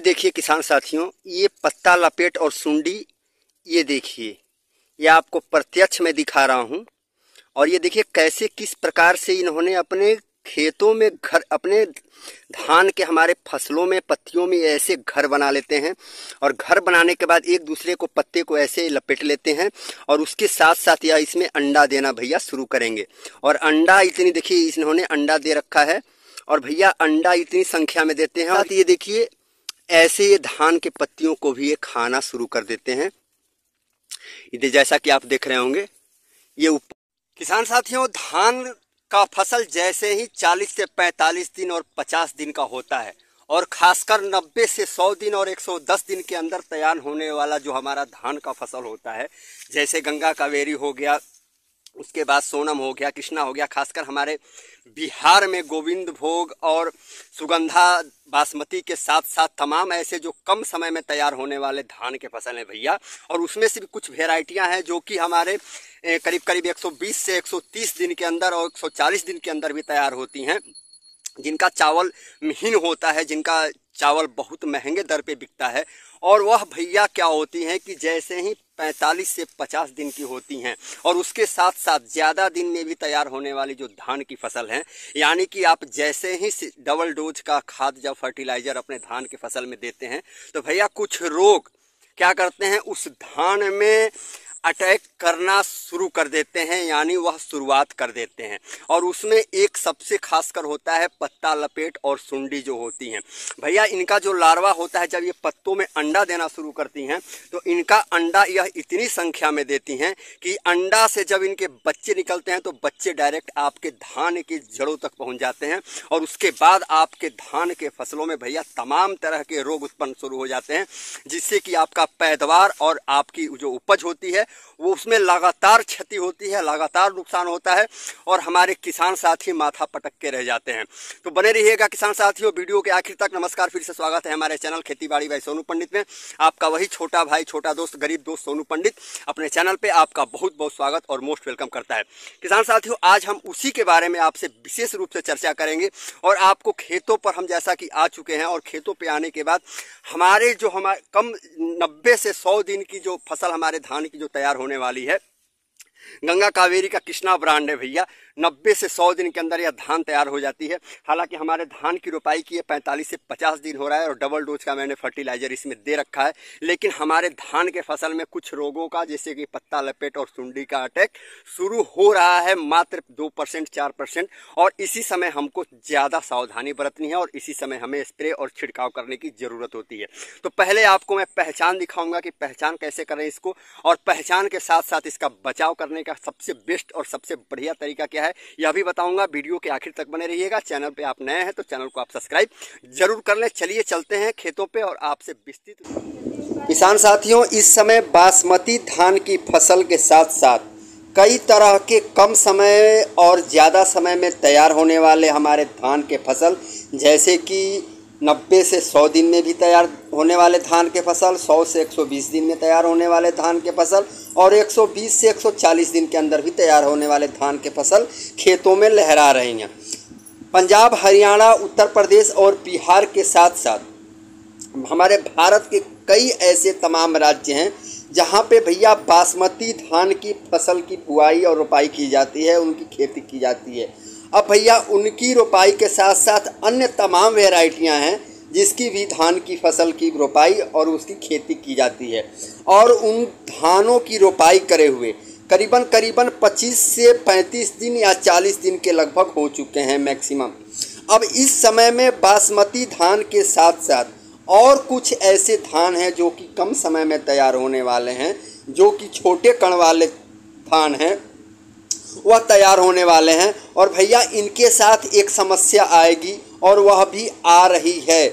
देखिए किसान साथियों, ये पत्ता लपेट और सुंडी, ये देखिए, ये आपको प्रत्यक्ष में दिखा रहा हूँ। और ये देखिए कैसे किस प्रकार से इन्होंने अपने खेतों में घर, अपने धान के हमारे फसलों में पत्तियों में ऐसे घर बना लेते हैं। और घर बनाने के बाद एक दूसरे को पत्ते को ऐसे लपेट लेते हैं और उसके साथ साथ यह इसमें अंडा देना भैया शुरू करेंगे। और अंडा इतनी देखिए इन्होंने अंडा दे रखा है और भैया अंडा इतनी संख्या में देते हैं। साथ ये देखिए ऐसे ये धान के पत्तियों को भी ये खाना शुरू कर देते हैं। ये जैसा कि आप देख रहे होंगे ये किसान साथियों, धान का फसल जैसे ही 40 से 45 दिन और 50 दिन का होता है और खासकर 90 से 100 दिन और 110 दिन के अंदर तैयार होने वाला जो हमारा धान का फसल होता है, जैसे गंगा कावेरी हो गया, उसके बाद सोनम हो गया, कृष्णा हो गया, खासकर हमारे बिहार में गोविंद भोग और सुगंधा बासमती के साथ साथ तमाम ऐसे जो कम समय में तैयार होने वाले धान के फसल हैं भैया। और उसमें से भी कुछ वेराइटियां हैं जो कि हमारे करीब करीब 120 से 130 दिन के अंदर और 140 दिन के अंदर भी तैयार होती हैं, जिनका चावल महीन होता है, जिनका चावल बहुत महंगे दर पे बिकता है। और वह भैया क्या होती हैं कि जैसे ही 45 से 50 दिन की होती हैं और उसके साथ साथ ज़्यादा दिन में भी तैयार होने वाली जो धान की फसल है, यानी कि आप जैसे ही डबल डोज का खाद जब फर्टिलाइज़र अपने धान के फसल में देते हैं तो भैया कुछ रोग क्या करते हैं, उस धान में अटैक करना शुरू कर देते हैं, यानी वह शुरुआत कर देते हैं। और उसमें एक सबसे खासकर होता है पत्ता लपेट और सुंडी जो होती हैं भैया। इनका जो लार्वा होता है जब ये पत्तों में अंडा देना शुरू करती हैं तो इनका अंडा यह इतनी संख्या में देती हैं कि अंडा से जब इनके बच्चे निकलते हैं तो बच्चे डायरेक्ट आपके धान की जड़ों तक पहुंच जाते हैं। और उसके बाद आपके धान के फसलों में भैया तमाम तरह के रोग उत्पन्न शुरू हो जाते हैं, जिससे कि आपका पैदावार और आपकी जो उपज होती है वो उसमें लगातार क्षति होती है, लगातार नुकसान होता है और हमारे किसान साथी माथा पटक के रह जाते हैं। तो बने रहिएगा किसान साथियों वीडियो के आखिर तक। नमस्कार, फिर से स्वागत है हमारे चैनल खेती बाड़ी बाई सोनू पंडित में। आपका वही छोटा भाई, छोटा दोस्त, गरीब दोस्त सोनू पंडित अपने चैनल पे आपका बहुत बहुत स्वागत और मोस्ट वेलकम करता है। किसान साथियों, आज हम उसी के बारे में आपसे विशेष रूप से चर्चा करेंगे और आपको खेतों पर हम जैसा कि आ चुके हैं और खेतों पे आने के बाद हमारे जो हमारे कम 90 से 100 दिन की जो फसल हमारे धान की जो तैयार होने वाली है, गंगा कावेरी का कृष्णा ब्रांड है भैया। 90 से 100 दिन के अंदर यह धान तैयार हो जाती है। हालांकि हमारे धान की रोपाई की 45 से 50 दिन हो रहा है और डबल डोज का मैंने फर्टिलाइजर इसमें दे रखा है, लेकिन हमारे धान के फसल में कुछ रोगों का जैसे कि पत्ता लपेट और सुंडी का अटैक शुरू हो रहा है, मात्र 2% 4%। और इसी समय हमको ज़्यादा सावधानी बरतनी है और इसी समय हमें स्प्रे और छिड़काव करने की ज़रूरत होती है। तो पहले आपको मैं पहचान दिखाऊंगा कि पहचान कैसे करें इसको, और पहचान के साथ साथ इसका बचाव करने का सबसे बेस्ट और सबसे बढ़िया तरीका क्या है यह भी बताऊंगा। वीडियो के आखिर तक बने रहिएगा। चैनल पे आप नए हैं तो चैनल को आप सब्सक्राइब जरूर कर लें। चलिए चलते हैं खेतों पे और आपसे विस्तृत। किसान साथियों, इस समय बासमती धान की फसल के साथ साथ कई तरह के कम समय और ज़्यादा समय में तैयार होने वाले हमारे धान के फसल, जैसे कि 90 से 100 दिन में भी तैयार होने वाले धान के फसल, 100 से 120 दिन में तैयार होने वाले धान के फसल और 120 से 140 दिन के अंदर भी तैयार होने वाले धान के फसल खेतों में लहरा रही हैं। पंजाब, हरियाणा, उत्तर प्रदेश और बिहार के साथ साथ हमारे भारत के कई ऐसे तमाम राज्य हैं जहाँ पे भैया बासमती धान की फसल की बुआई और रोपाई की जाती है, उनकी खेती की जाती है। अब भैया उनकी रोपाई के साथ साथ अन्य तमाम वेराइटियां हैं जिसकी भी धान की फसल की रोपाई और उसकी खेती की जाती है। और उन धानों की रोपाई करे हुए करीबन 25 से 35 दिन या 40 दिन के लगभग हो चुके हैं मैक्सिमम। अब इस समय में बासमती धान के साथ साथ और कुछ ऐसे धान हैं जो कि कम समय में तैयार होने वाले हैं, जो कि छोटे कण वाले धान हैं, वह तैयार होने वाले हैं। और भैया इनके साथ एक समस्या आएगी और वह भी आ रही है।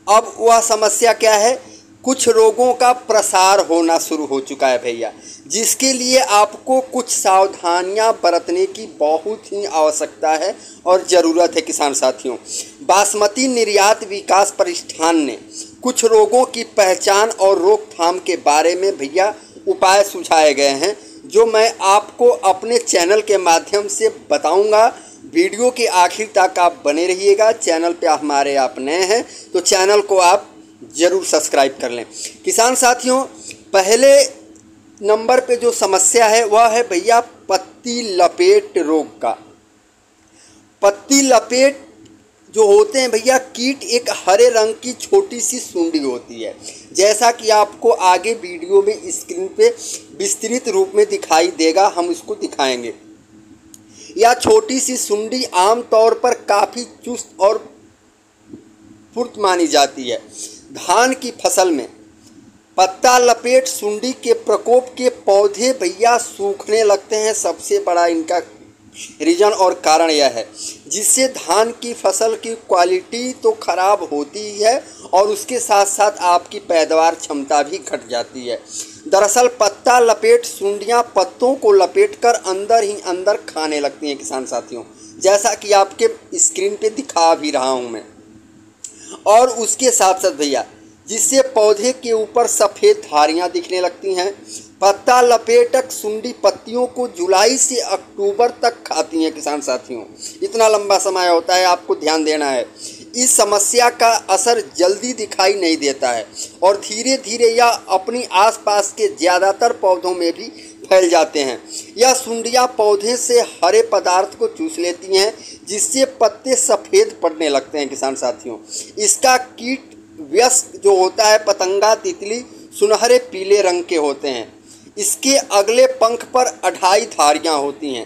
अब वह समस्या क्या है? कुछ रोगों का प्रसार होना शुरू हो चुका है भैया, जिसके लिए आपको कुछ सावधानियां बरतने की बहुत ही आवश्यकता है और ज़रूरत है। किसान साथियों, बासमती निर्यात विकास प्रतिष्ठान ने कुछ रोगों की पहचान और रोकथाम के बारे में भैया उपाय सुझाए गए हैं, जो मैं आपको अपने चैनल के माध्यम से बताऊंगा। वीडियो के आखिर तक आप बने रहिएगा। चैनल पे हमारे आप नए हैं तो चैनल को आप ज़रूर सब्सक्राइब कर लें। किसान साथियों, पहले नंबर पे जो समस्या है वह है भैया पत्ती लपेट रोग का। पत्ती लपेट जो होते हैं भैया कीट, एक हरे रंग की छोटी सी सुंडी होती है, जैसा कि आपको आगे वीडियो में स्क्रीन पे विस्तृत रूप में दिखाई देगा, हम इसको दिखाएंगे। यह छोटी सी सुंडी आमतौर पर काफ़ी चुस्त और फुर्त मानी जाती है। धान की फसल में पत्ता लपेट सुंडी के प्रकोप के पौधे भैया सूखने लगते हैं। सबसे बड़ा इनका रीजन और कारण यह है, जिससे धान की फसल की क्वालिटी तो खराब होती ही है और उसके साथ साथ आपकी पैदावार क्षमता भी घट जाती है। दरअसल पत्ता लपेट सुंडियां पत्तों को लपेटकर अंदर ही अंदर खाने लगती हैं किसान साथियों, जैसा कि आपके स्क्रीन पे दिखा भी रहा हूं मैं। और उसके साथ साथ भैया जिससे पौधे के ऊपर सफ़ेद धारियां दिखने लगती हैं। पत्ता लपेटक सुंडी पत्तियों को जुलाई से अक्टूबर तक खाती हैं किसान साथियों, इतना लंबा समय होता है, आपको ध्यान देना है। इस समस्या का असर जल्दी दिखाई नहीं देता है और धीरे धीरे यह अपनी आसपास के ज़्यादातर पौधों में भी फैल जाते हैं। यह सुंडियां पौधे से हरे पदार्थ को चूस लेती हैं, जिससे पत्ते सफ़ेद पड़ने लगते हैं किसान साथियों। इसका कीट वयस्क जो होता है पतंगा तितली सुनहरे पीले रंग के होते हैं। इसके अगले पंख पर 2.5 धारियां होती हैं।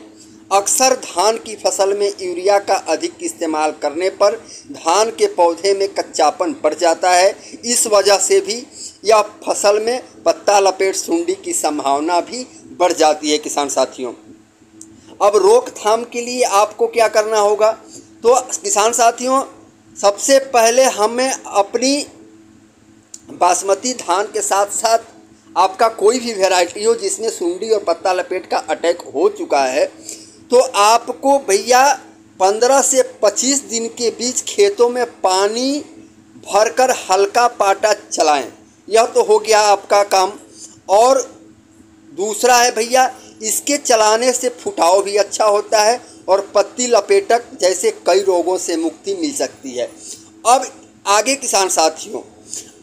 अक्सर धान की फसल में यूरिया का अधिक इस्तेमाल करने पर धान के पौधे में कच्चापन बढ़ जाता है। इस वजह से भी यह फसल में पत्ता लपेट सुंडी की संभावना भी बढ़ जाती है किसान साथियों। अब रोकथाम के लिए आपको क्या करना होगा, तो किसान साथियों सबसे पहले हमें अपनी बासमती धान के साथ साथ आपका कोई भी वैरायटी हो जिसमें सुंडी और पत्ता लपेट का अटैक हो चुका है, तो आपको भैया 15 से 25 दिन के बीच खेतों में पानी भरकर हल्का पाटा चलाएं। यह तो हो गया आपका काम। और दूसरा है भैया, इसके चलाने से फुटाव भी अच्छा होता है और पत्ती लपेटक जैसे कई रोगों से मुक्ति मिल सकती है। अब आगे किसान साथियों,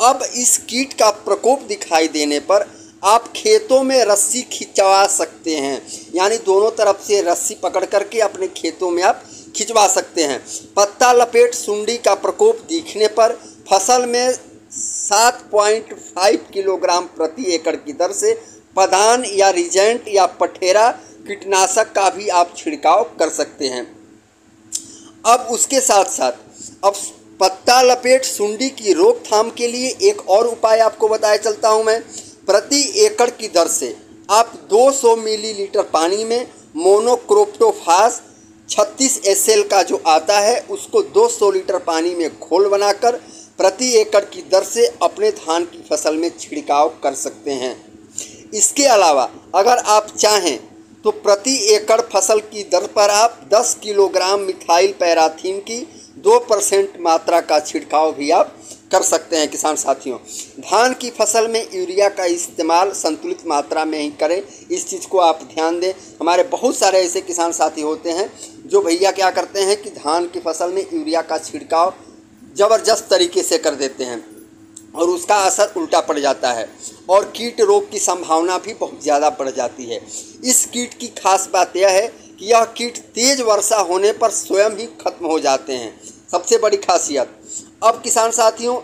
अब इस कीट का प्रकोप दिखाई देने पर आप खेतों में रस्सी खिंचवा सकते हैं, यानी दोनों तरफ से रस्सी पकड़ करके अपने खेतों में आप खिंचवा सकते हैं। पत्ता लपेट सुंडी का प्रकोप दिखने पर फसल में 7.5 किलोग्राम प्रति एकड़ की दर से पदान या रिजेंट या पठेरा कीटनाशक का भी आप छिड़काव कर सकते हैं। अब उसके साथ साथ अब पत्ता लपेट सुंडी की रोकथाम के लिए एक और उपाय आपको बताया चलता हूं मैं। प्रति एकड़ की दर से आप 200 मिलीलीटर पानी में मोनोक्रोटोफास 36 SL का जो आता है उसको 200 लीटर पानी में घोल बनाकर प्रति एकड़ की दर से अपने धान की फसल में छिड़काव कर सकते हैं। इसके अलावा अगर आप चाहें तो प्रति एकड़ फसल की दर पर आप 10 किलोग्राम मिथाइल पैराथीन की 2% मात्रा का छिड़काव भी आप कर सकते हैं किसान साथियों। धान की फसल में यूरिया का इस्तेमाल संतुलित मात्रा में ही करें, इस चीज़ को आप ध्यान दें। हमारे बहुत सारे ऐसे किसान साथी होते हैं जो भैया क्या करते हैं कि धान की फसल में यूरिया का छिड़काव ज़बरदस्त तरीके से कर देते हैं और उसका असर उल्टा पड़ जाता है और कीट रोग की संभावना भी बहुत ज़्यादा बढ़ जाती है। इस कीट की खास बात यह है कि यह कीट तेज़ वर्षा होने पर स्वयं ही खत्म हो जाते हैं, सबसे बड़ी खासियत। अब किसान साथियों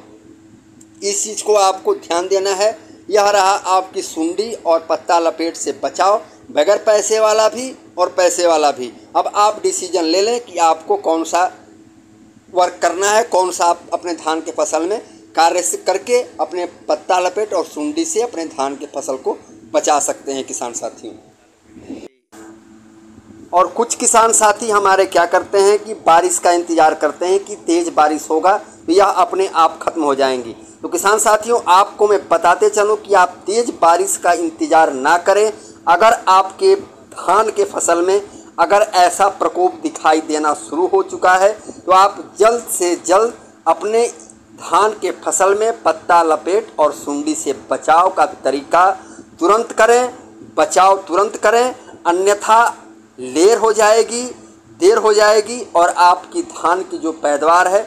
इस चीज़ को आपको ध्यान देना है। यह रहा आपकी सुंडी और पत्ता लपेट से बचाव, बगैर पैसे वाला भी और पैसे वाला भी। अब आप डिसीजन ले लें कि आपको कौन सा वर्क करना है, कौन सा आप अपने धान के फसल में कार्य से करके अपने पत्ता लपेट और सुंडी से अपने धान के फसल को बचा सकते हैं किसान साथियों। और कुछ किसान साथी हमारे क्या करते हैं कि बारिश का इंतज़ार करते हैं कि तेज़ बारिश होगा तो यह अपने आप ख़त्म हो जाएंगी। तो किसान साथियों आपको मैं बताते चलूं कि आप तेज़ बारिश का इंतज़ार ना करें। अगर आपके धान के फसल में अगर ऐसा प्रकोप दिखाई देना शुरू हो चुका है तो आप जल्द से जल्द अपने धान के फसल में पत्ता लपेट और सुंडी से बचाव का तरीका तुरंत करें, बचाव तुरंत करें, अन्यथा देर हो जाएगी और आपकी धान की जो पैदावार है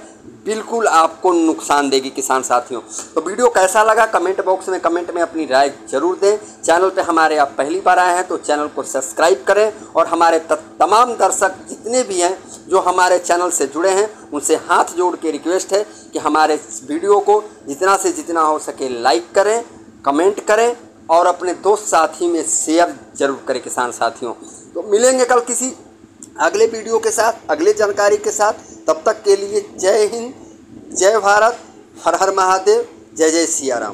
बिल्कुल आपको नुकसान देगी किसान साथियों। तो वीडियो कैसा लगा कमेंट बॉक्स में कमेंट में अपनी राय जरूर दें। चैनल पे हमारे आप पहली बार आए हैं तो चैनल को सब्सक्राइब करें, और हमारे तमाम दर्शक जितने भी हैं जो हमारे चैनल से जुड़े हैं उनसे हाथ जोड़ के रिक्वेस्ट है कि हमारे वीडियो को जितना से जितना हो सके लाइक करें, कमेंट करें और अपने दोस्त साथी में शेयर जरूर करें किसान साथियों। तो मिलेंगे कल किसी अगले वीडियो के साथ, अगले जानकारी के साथ। तब तक के लिए जय हिंद, जय भारत, हर हर महादेव, जय जय सिया राम।